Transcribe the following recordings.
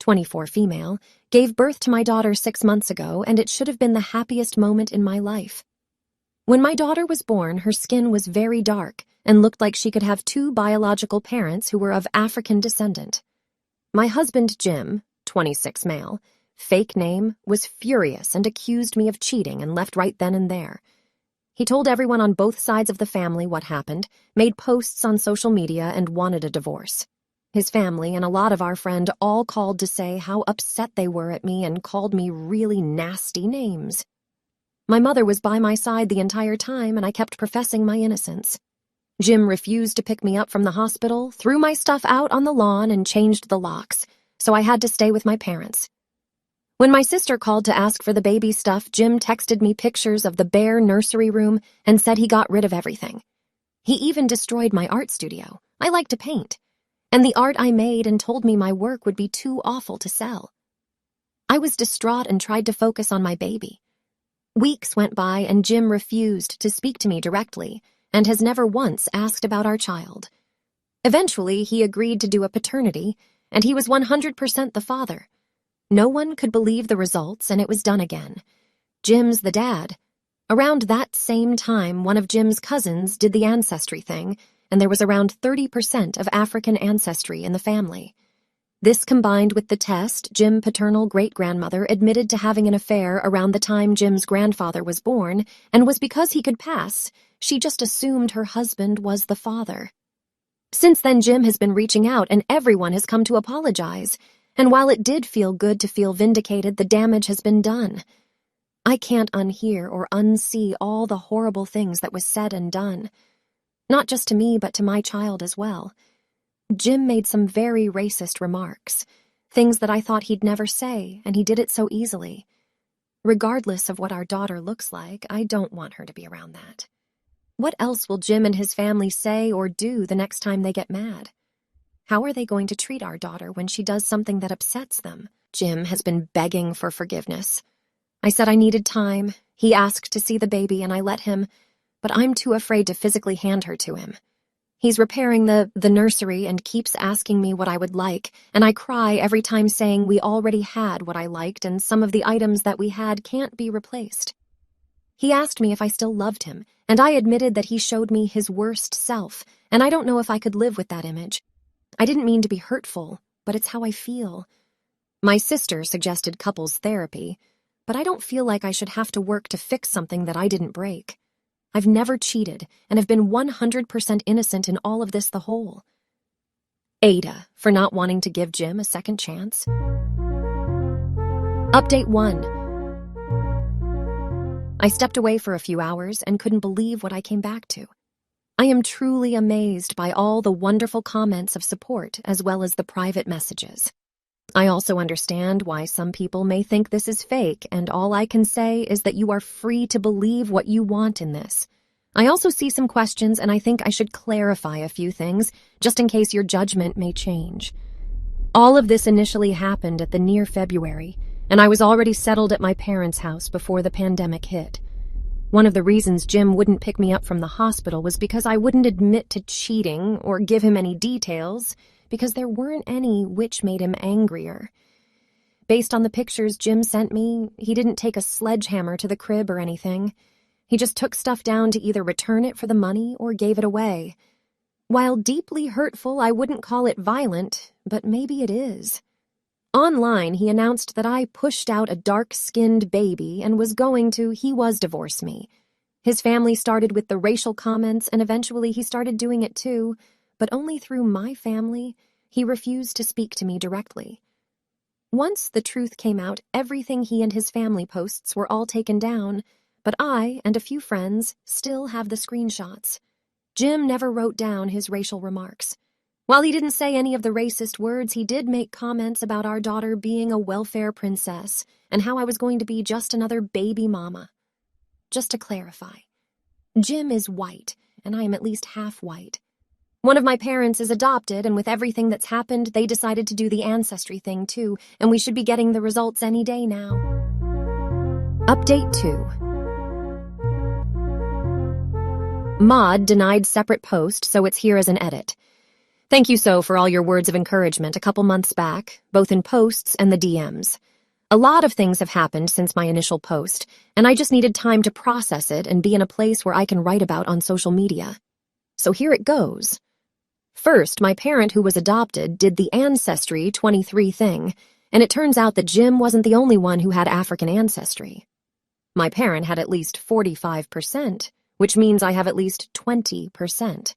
24 female, gave birth to my daughter 6 months ago, and it should have been the happiest moment in my life. When my daughter was born, her skin was very dark and looked like she could have 2 biological parents who were of African descent. My husband, Jim, 26 male, fake name, was furious and accused me of cheating and left right then and there. He told everyone on both sides of the family what happened, made posts on social media, and wanted a divorce. His family and a lot of our friend all called to say how upset they were at me and called me really nasty names. My mother was by my side the entire time, and I kept professing my innocence. Jim refused to pick me up from the hospital, threw my stuff out on the lawn, and changed the locks, so I had to stay with my parents. When my sister called to ask for the baby stuff, Jim texted me pictures of the bare nursery room and said he got rid of everything. He even destroyed my art studio. I like to paint, and the art I made, and told me my work would be too awful to sell. I was distraught and tried to focus on my baby. Weeks went by, and Jim refused to speak to me directly and has never once asked about our child. Eventually, he agreed to do a paternity, and he was 100% the father. No one could believe the results, and it was done again. Jim's the dad. Around that same time, one of Jim's cousins did the ancestry thing, and there was around 30% of African ancestry in the family. This combined with the test, Jim's paternal great-grandmother admitted to having an affair around the time Jim's grandfather was born, and was because he could pass. She just assumed her husband was the father. Since then, Jim has been reaching out, and everyone has come to apologize. And while it did feel good to feel vindicated, the damage has been done. I can't unhear or unsee all the horrible things that was said and done. Not just to me, but to my child as well. Jim made some very racist remarks, things that I thought he'd never say, and he did it so easily. Regardless of what our daughter looks like, I don't want her to be around that. What else will Jim and his family say or do the next time they get mad? How are they going to treat our daughter when she does something that upsets them? Jim has been begging for forgiveness. I said I needed time. He asked to see the baby, and I let him, but I'm too afraid to physically hand her to him. He's repairing the nursery and keeps asking me what I would like, and I cry every time saying we already had what I liked and some of the items that we had can't be replaced. He asked me if I still loved him, and I admitted that he showed me his worst self, and I don't know if I could live with that image. I didn't mean to be hurtful, but it's how I feel. My sister suggested couples therapy, but I don't feel like I should have to work to fix something that I didn't break. I've never cheated and have been 100% innocent in all of this the whole. Ada, for not wanting to give Jim a second chance. Update 1. I stepped away for a few hours and couldn't believe what I came back to. I am truly amazed by all the wonderful comments of support as well as the private messages. I also understand why some people may think this is fake, and all I can say is that you are free to believe what you want in this. I also see some questions, and I think I should clarify a few things, just in case your judgment may change. All of this initially happened at the near February, and I was already settled at my parents' house before the pandemic hit. One of the reasons Jim wouldn't pick me up from the hospital was because I wouldn't admit to cheating or give him any details, because there weren't any, which made him angrier. Based on the pictures Jim sent me, he didn't take a sledgehammer to the crib or anything. He just took stuff down to either return it for the money or gave it away. While deeply hurtful, I wouldn't call it violent, but maybe it is. Online, he announced that I pushed out a dark-skinned baby and was going to divorce me. His family started with the racial comments, and eventually he started doing it too, but only through my family. He refused to speak to me directly. Once the truth came out, everything he and his family posts were all taken down, but I and a few friends still have the screenshots. Jim never wrote down his racial remarks. While he didn't say any of the racist words, he did make comments about our daughter being a welfare princess and how I was going to be just another baby mama. Just to clarify, Jim is white, and I am at least half white. One of my parents is adopted, and with everything that's happened, they decided to do the ancestry thing too, and we should be getting the results any day now. Update 2. Mod denied separate post, so it's here as an edit. Thank you for all your words of encouragement a couple months back, both in posts and the DMs. A lot of things have happened since my initial post, and I just needed time to process it and be in a place where I can write about on social media. So here it goes. First, my parent who was adopted did the Ancestry 23 thing, and it turns out that Jim wasn't the only one who had African ancestry. My parent had at least 45%, which means I have at least 20%.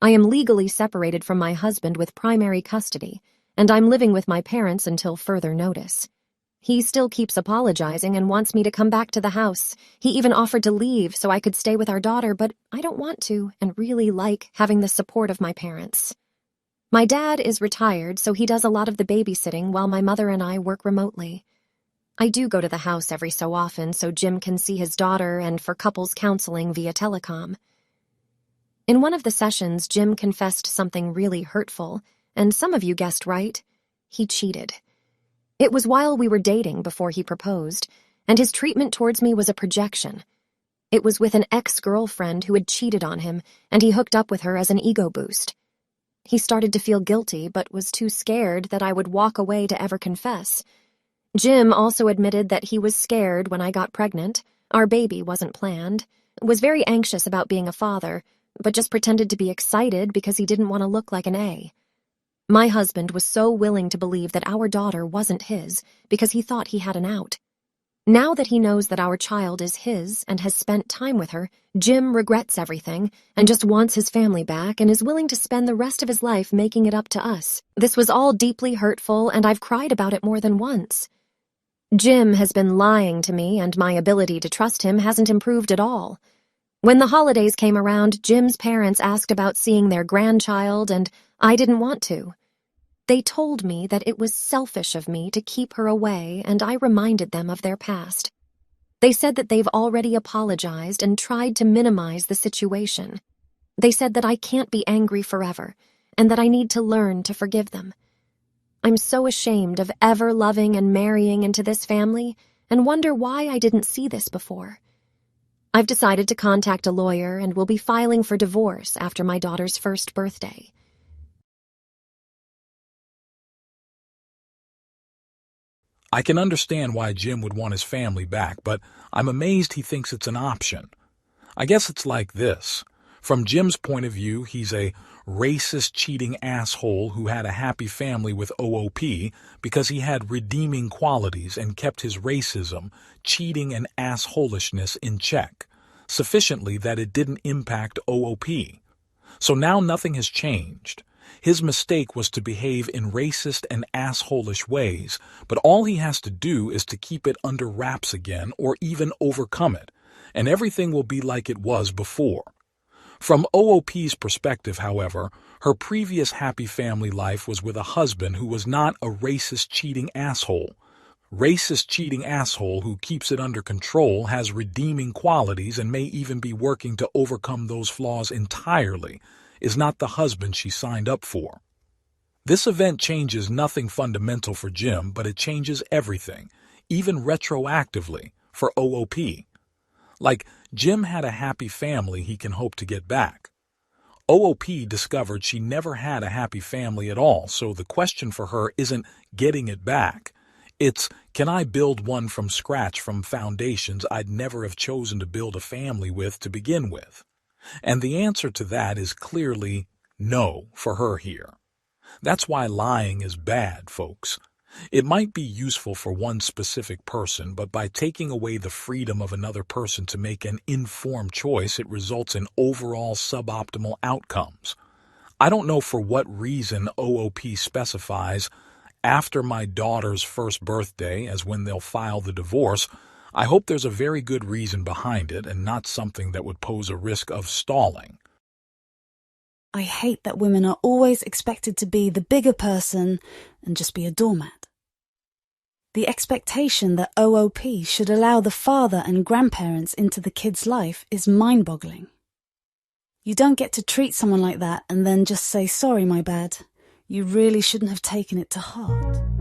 I am legally separated from my husband with primary custody, and I'm living with my parents until further notice. He still keeps apologizing and wants me to come back to the house. He even offered to leave so I could stay with our daughter, but I don't want to and really like having the support of my parents. My dad is retired, so he does a lot of the babysitting while my mother and I work remotely. I do go to the house every so often so Jim can see his daughter and for couples counseling via telecom. In one of the sessions, Jim confessed something really hurtful, and some of you guessed right. He cheated. It was while we were dating before he proposed, and his treatment towards me was a projection. It was with an ex-girlfriend who had cheated on him, and he hooked up with her as an ego boost. He started to feel guilty, but was too scared that I would walk away to ever confess. Jim also admitted that he was scared when I got pregnant. Our baby wasn't planned. Was very anxious about being a father, but just pretended to be excited because he didn't want to look like an A. My husband was so willing to believe that our daughter wasn't his because he thought he had an out. Now that he knows that our child is his and has spent time with her, Jim regrets everything and just wants his family back and is willing to spend the rest of his life making it up to us. This was all deeply hurtful, and I've cried about it more than once. Jim has been lying to me, and my ability to trust him hasn't improved at all. When the holidays came around, Jim's parents asked about seeing their grandchild, and I didn't want to. They told me that it was selfish of me to keep her away, and I reminded them of their past. They said that they've already apologized and tried to minimize the situation. They said that I can't be angry forever, and that I need to learn to forgive them. I'm so ashamed of ever loving and marrying into this family, and wonder why I didn't see this before. I've decided to contact a lawyer and will be filing for divorce after my daughter's first birthday. I can understand why Jim would want his family back, but I'm amazed he thinks it's an option. I guess it's like this. From Jim's point of view, he's a racist, cheating asshole who had a happy family with OOP because he had redeeming qualities and kept his racism, cheating, and assholishness in check, sufficiently that it didn't impact OOP. So now nothing has changed. His mistake was to behave in racist and assholish ways, but all he has to do is to keep it under wraps again or even overcome it, and everything will be like it was before. From OOP's perspective, however, her previous happy family life was with a husband who was not a racist, cheating asshole. Racist, cheating asshole who keeps it under control, has redeeming qualities, and may even be working to overcome those flaws entirely, is not the husband she signed up for. This event changes nothing fundamental for Jim, but it changes everything, even retroactively, for OOP. Like, Jim had a happy family he can hope to get back. OOP discovered she never had a happy family at all, so the question for her isn't getting it back. It's, can I build one from scratch from foundations I'd never have chosen to build a family with to begin with? And the answer to that is clearly no for her here. That's why lying is bad, folks. It might be useful for one specific person, but by taking away the freedom of another person to make an informed choice, it results in overall suboptimal outcomes. I don't know for what reason OOP specifies after my daughter's first birthday as when they'll file the divorce. I hope there's a very good reason behind it and not something that would pose a risk of stalling. I hate that women are always expected to be the bigger person and just be a doormat. The expectation that OOP should allow the father and grandparents into the kid's life is mind-boggling. You don't get to treat someone like that and then just say, sorry, my bad. You really shouldn't have taken it to heart.